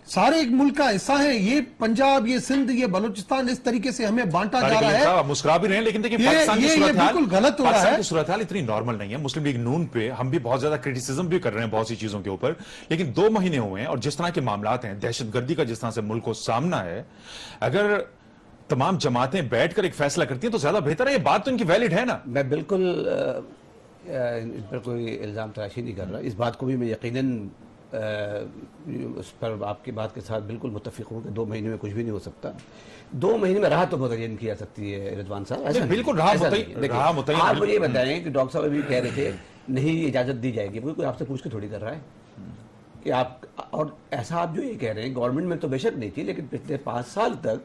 सारे एक मुल्क का हिस्सा है, ये पंजाब, ये सिंध, ये बलोचिस्तान, इस तरीके से हमें बांटा जा रहा है। मुस्कुरा भी रहे हैं, लेकिन देखिए ये बिल्कुल गलत हो रहा है। सूरत हाल इतनी नॉर्मल नहीं है। मुस्लिम लीग नून पे हम भी बहुत ज्यादा क्रिटिसिज्म भी कर रहे हैं बहुत सी चीजों के ऊपर, लेकिन 2 महीने हुए हैं और जिस तरह के मामलात हैं, दहशतगर्दी का जिस तरह से मुल्क को सामना है, अगर तमाम जमातें बैठकर एक फैसला करती हैं तो ज्यादा बेहतर है। ये बात तो इनकी वैलिड है ना। मैं बिल्कुल इन पर कोई इल्ज़ाम तराशी नहीं कर रहा, इस बात को भी मैं यकीनन उस पर आपकी बात के साथ बिल्कुल मुत्तफिक हूँ कि 2 महीने में कुछ भी नहीं हो सकता। 2 महीने में राहत तो मुतय्यन की जा सकती है रिजवान साहब, ऐसा बिल्कुल आप मुझे बताएं कि डॉक्टर साहब अभी कह रहे थे नहीं इजाजत दी जाएगी, कोई आपसे पूछ के थोड़ी कर रहा है कि आप, और ऐसा आप जो ये कह रहे हैं, गवर्नमेंट में तो बेशक नहीं थी, लेकिन पिछले 5 साल तक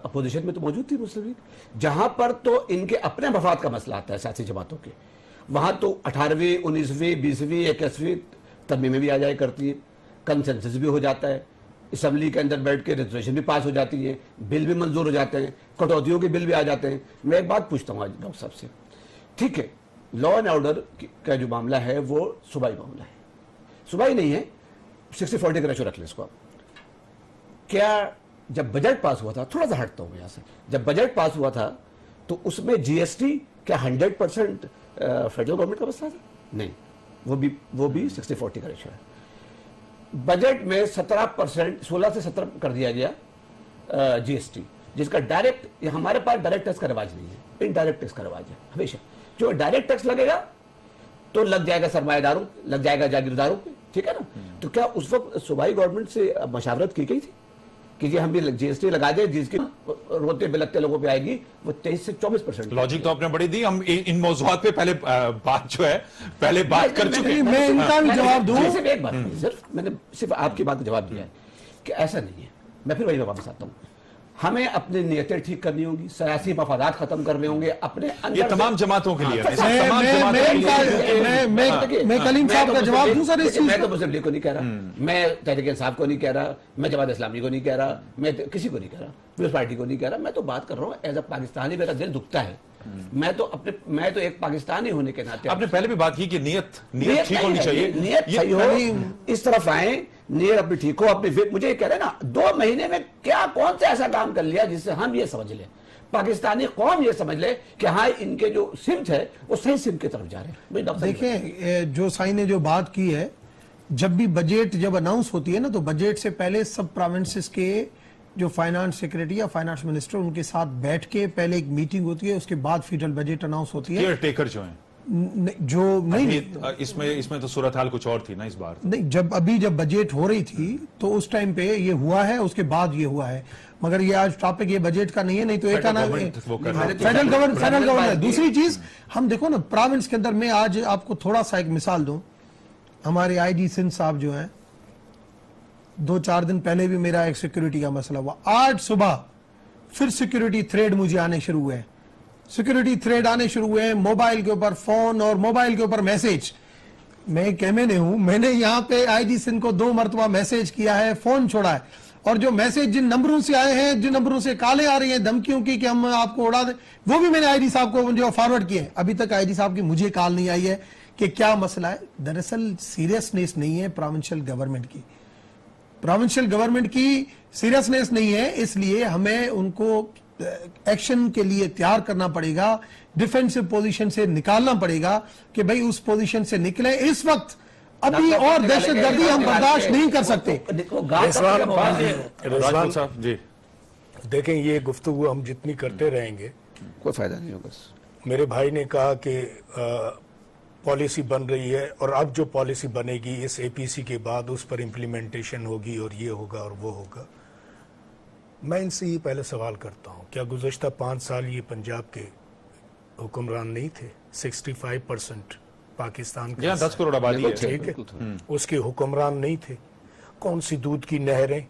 अपोजिशन में तो मौजूद थी मुस्लिम लीग, जहां पर तो इनके अपने मफाद का मसला आता है सियासी जमातों के, वहां तो 18वीं 19वीं 20वीं 21वीं तरमीमें भी आ जाए करती है, कंसेंसस भी हो जाता है, असम्बली के अंदर बैठ के रेजोल्यूशन भी पास हो जाती है, बिल भी मंजूर हो जाते हैं, कटौतियों के बिल भी आ जाते हैं। मैं एक बात पूछता हूँ आज डॉक्टर साहब से, ठीक है, लॉ एंड ऑर्डर का जो मामला है वो सूबाई मामला है, सूबाई नहीं है, 60-40 का रेशो रख लें इसको आप। क्या जब बजट पास हुआ था, थोड़ा सा हटता हूँ यहाँ से, जब बजट पास हुआ था तो उसमें जीएसटी क्या 100% फेडरल गवर्नमेंट का मसला था? नहीं, वो भी 60-40 का रेशो है। बजट में 17%, 16 से 17 कर दिया गया जीएसटी, जिसका डायरेक्ट, हमारे पास डायरेक्ट टैक्स का रिवाज नहीं है, इनडायरेक्ट टैक्स का रिवाज है हमेशा। जो डायरेक्ट टैक्स लगेगा तो लग जाएगा सरमाएदारों, लग जाएगा जागीरदारों पे, ठीक है ना। तो क्या उस वक्त सूबाई गवर्नमेंट से मशावरत की गई थी कि ये हम भी जीएसटी लगा दें, जिसकी रोते बिलकते लोगों पे आएगी वो 23 से 24%। लॉजिक तो आपने बड़ी दी, हम इन मौजूदात पे पहले बात जो है पहले बात कर चुके हैं। मैं इनका भी जवाब दूं, सिर्फ एक बात, मैंने सिर्फ आपकी बात का जवाब दिया है कि ऐसा नहीं है। मैं फिर वही वापस आता हूँ, हमें अपनी नियतें ठीक करनी होगी, सियासी मफादात खत्म करने होंगे अपने अंदर। ये तमाम जमातों के लिए, मैं कलीम साहब का जवाब दूं सर। मैं तो मुस्लिम लीग को नहीं कह रहा, मैं तहरीक इंसाफ को नहीं कह रहा, मैं जमात इस्लामी को नहीं कह रहा, मैं किसी को नहीं कह रहा, पीपल्स पार्टी को नहीं कह रहा। मैं तो बात कर रहा हूँ एज अ पाकिस्तानी, मेरा दिल दुखता है। मैं तो एक पाकिस्तानी होने के नाते, आपने पहले भी बात की कि नियत ठीक होनी चाहिए, नियत सही हो, इस तरफ आए, नियत अपनी ठीक हो, अपनी। मुझे ये कह रहे ना 2 महीने में क्या कौन सा ऐसा काम कर लिया जिससे हम ये समझ लें, पाकिस्तानी कौम ये समझ ले कि हाँ इनके जो सिमत है वो सही सिमत की तरफ जा रहे हैं। देखिए, जो साईं ने जो बात की है जब भी बजट जब अनाउंस होती है ना, तो बजट से पहले सब प्रोविंसेस के जो फाइनेंस सेक्रेटरी या फाइनेंस मिनिस्टर उनके साथ बैठ के पहले एक मीटिंग होती है, उसके बाद फेडरल बजट अनाउंस होती है। केयर टेकर जो है जो नहीं, इसमें तो सूरत हाल कुछ और थी ना इस बार। नहीं, जब बजट हो रही थी तो उस टाइम पे ये हुआ है, उसके बाद ये हुआ है, मगर ये आज टॉपिक ये बजट का नहीं है। नहीं तो एक आना फेडरल गवर्नमेंट। दूसरी चीज हम देखो ना, प्रोविंस के अंदर, मैं आज आपको थोड़ा सा एक मिसाल दूं। हमारे आईजी सिंध साहब जो हैं, 2-4 दिन पहले भी मेरा एक सिक्योरिटी का मसला हुआ, आज सुबह फिर सिक्योरिटी थ्रेड मुझे आने शुरू हुए, सिक्योरिटी थ्रेड आने शुरू हुए, मोबाइल के ऊपर फोन और मोबाइल के ऊपर मैसेज। मैं कैमरे हूं, मैंने यहाँ पे आईजी सिंध को 2 मरतबा मैसेज किया है, फोन छोड़ा है, और जो मैसेज जिन नंबरों से आए हैं, जिन नंबरों से कालें आ रही हैं धमकियों की कि हम आपको उड़ा दें, वो भी मैंने आईजी साहब को जो फॉरवर्ड किए। अभी तक आईजी साहब की मुझे कॉल नहीं आई है कि क्या मसला है। दरअसल सीरियसनेस नहीं है प्रोविंशियल गवर्नमेंट की, प्रोविंशियल गवर्नमेंट की सीरियसनेस नहीं है, इसलिए हमें उनको एक्शन के लिए तैयार करना पड़ेगा, डिफेंसिव पोजीशन से निकालना पड़ेगा कि भाई उस पोजीशन से निकले। इस वक्त अभी और दहशतगर्दी हम बर्दाश्त नहीं कर सकते। रिजवान साहब जी, देखें, ये गुफ्तगू हम जितनी करते रहेंगे कोई फायदा नहीं होगा। मेरे भाई ने कहा कि पॉलिसी बन रही है, और अब जो पॉलिसी बनेगी इस एपीसी के बाद उस पर इम्प्लीमेंटेशन होगी, और ये होगा और वो होगा। मैं इनसे ये पहले सवाल करता हूँ, क्या गुज़श्ता 5 साल ये पंजाब के हुक्मरान नहीं थे? 65% पाकिस्तान के 10 करोड़ आबादी है, ठीक है, उसके हुक्मरान नहीं थे? कौन सी दूध की नहरें,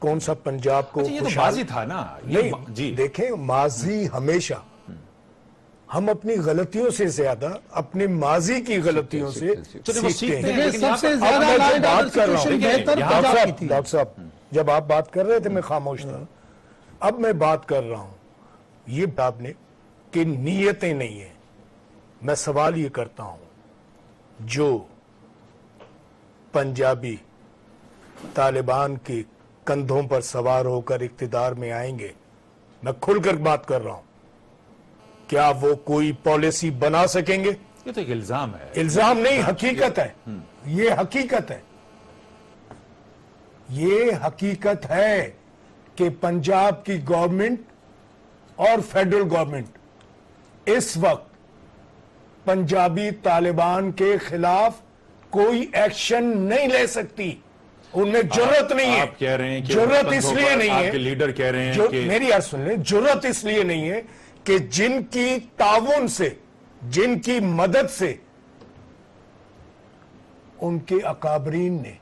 कौन सा पंजाब को ये तो माजी था ना। नहीं जी, देखें, माजी हमेशा, हम अपनी गलतियों से ज्यादा अपने माजी की गलतियों से सीखते हैं। सबसे ज्यादा बात कर रहा हूँ बेहतर पंजाब की थी। डॉक्टर साहब, जब आप बात कर रहे थे मैं खामोश था, अब मैं बात कर रहा हूं। ये आपने कि नीयतें नहीं है। मैं सवाल ये करता हूं, जो पंजाबी तालिबान के कंधों पर सवार होकर इक्तिदार में आएंगे, मैं खुलकर बात कर रहा हूं, क्या वो कोई पॉलिसी बना सकेंगे? ये तो एक इल्जाम है। इल्जाम नहीं, हकीकत है। ये हकीकत है, ये हकीकत है कि पंजाब की गवर्नमेंट और फेडरल गवर्नमेंट इस वक्त पंजाबी तालिबान के खिलाफ कोई एक्शन नहीं ले सकती। उनमें जरूरत नहीं है। आप कह रहे हैं कि जरूरत इसलिए नहीं है, आपके लीडर कह रहे हैं कि मेरी बात सुन लें, जरूरत इसलिए नहीं है कि जिनकी ताउन से, जिनकी मदद से उनके अकाबरीन ने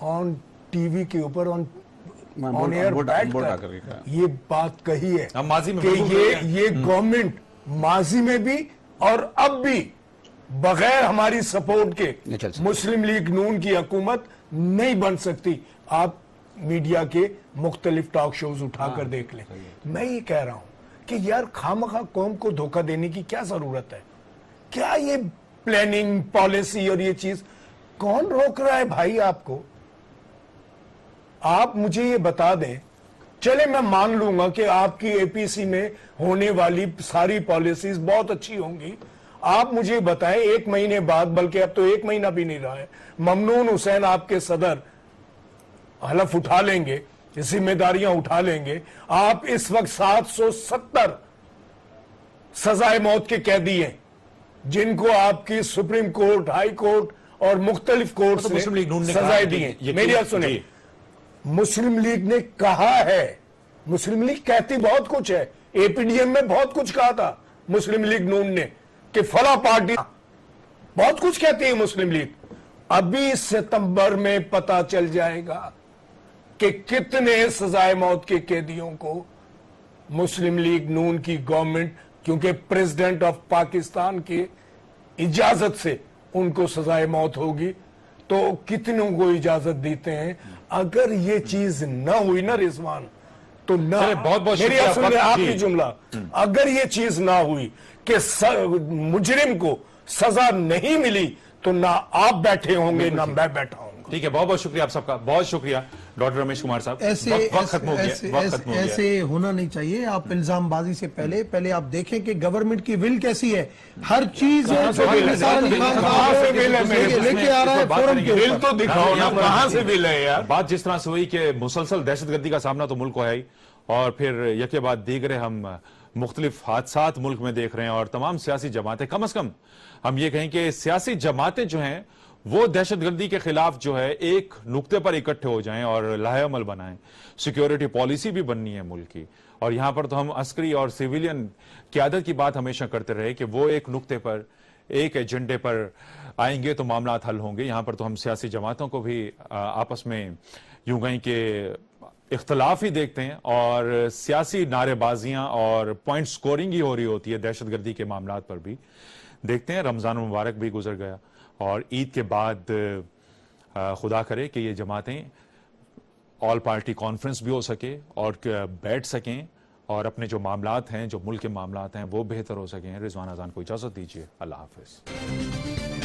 ऑन टीवी के ऊपर ऑन एयर बैठकर ये बात कही है माजी में कि ये गवर्नमेंट माजी में भी और अब भी बगैर हमारी सपोर्ट के मुस्लिम लीग नून की हुकूमत नहीं बन सकती। आप मीडिया के मुख्तलिफ टॉक शोज उठाकर देख लें। मैं ये कह रहा हूं कि यार खामखा कौम को धोखा देने की क्या जरूरत है? क्या ये प्लानिंग पॉलिसी और ये चीज कौन रोक रहा है भाई आपको? आप मुझे ये बता दें, चले मैं मान लूंगा कि आपकी एपीसी में होने वाली सारी पॉलिसीज बहुत अच्छी होंगी। आप मुझे बताएं 1 महीने बाद, बल्कि अब तो 1 महीना भी नहीं रहा है, ममनून हुसैन आपके सदर हलफ उठा लेंगे, जिम्मेदारियां उठा लेंगे। आप इस वक्त 770 सजाए मौत के कैदी हैं जिनको आपकी सुप्रीम कोर्ट, हाई कोर्ट और मुख्तलिफ कोर्ट तो मुस्लिम लीग नून ने सजाए दी हैं। मेरी बात सुने, मुस्लिम लीग ने कहा है, मुस्लिम लीग कहती बहुत कुछ है, एपीडीएम में बहुत कुछ कहा था मुस्लिम लीग नून ने कि फला पार्टी बहुत कुछ कहती है मुस्लिम लीग। अभी सितंबर में पता चल जाएगा कि कितने सजाए मौत के कैदियों को मुस्लिम लीग नून की गवर्नमेंट, क्योंकि प्रेसिडेंट ऑफ पाकिस्तान की इजाजत से उनको सजाए मौत होगी, तो कितनों को इजाजत देते हैं। अगर ये चीज ना हुई ना रिजवान, तो ना, बहुत बहुत मेरी आपकी जुमला, अगर ये चीज ना हुई कि मुजरिम को सजा नहीं मिली, तो ना आप बैठे होंगे ना मैं बैठा हूंगा। ठीक है, बहुत बहुत शुक्रिया आप सबका, बहुत शुक्रिया। डॉक्टर रमेश कुमार साहब, ऐसे वक्त खत्म हो गया, वक्त खत्म हो गया। ऐसे होना नहीं चाहिए। आप इल्जामबाजी से पहले आप देखें कि गवर्नमेंट की विल कैसी है। हर चीज कहाँ से बिल है? कहाँ से बिल है मेरे पास? लेके आ रहा है फोरम के बिल ऊपर। तो दिखाओ ना, कहाँ से बिल है यार? बात जिस तरह से हुई कि मुसलसल दहशतगर्दी का सामना तो मुल्क को है ही, और फिर यके बाद दीगरे हम मुख्तलिफ हादसात मुल्क में देख रहे हैं, और तमाम सियासी जमातें, कम अज कम हम ये कहें कि सियासी जमातें जो हैं वो दहशतगर्दी के खिलाफ जो है एक नुक्ते पर इकट्ठे हो जाएं और लाहेअमल बनाएं। सिक्योरिटी पॉलिसी भी बननी है मुल्क की, और यहां पर तो हम अस्करी और सिविलियन क्यादत की बात हमेशा करते रहे कि वो एक नुक्ते पर, एक एजेंडे पर आएंगे तो मामला हल होंगे। यहां पर तो हम सियासी जमातों को भी आपस में यूं कहें कि इख्तलाफ ही देखते हैं, और सियासी नारेबाजियां और पॉइंट स्कोरिंग ही हो रही होती है दहशतगर्दी के मामला पर भी देखते हैं। रमजान मुबारक भी गुजर गया, और ईद के बाद खुदा करे कि ये जमातें ऑल पार्टी कॉन्फ्रेंस भी हो सके और बैठ सकें, और अपने जो मामलात हैं, जो मुल्क के मामलात हैं, वो बेहतर हो सकें। रिजवान अजान को इजाजत दीजिए, अल्लाह हाफिज।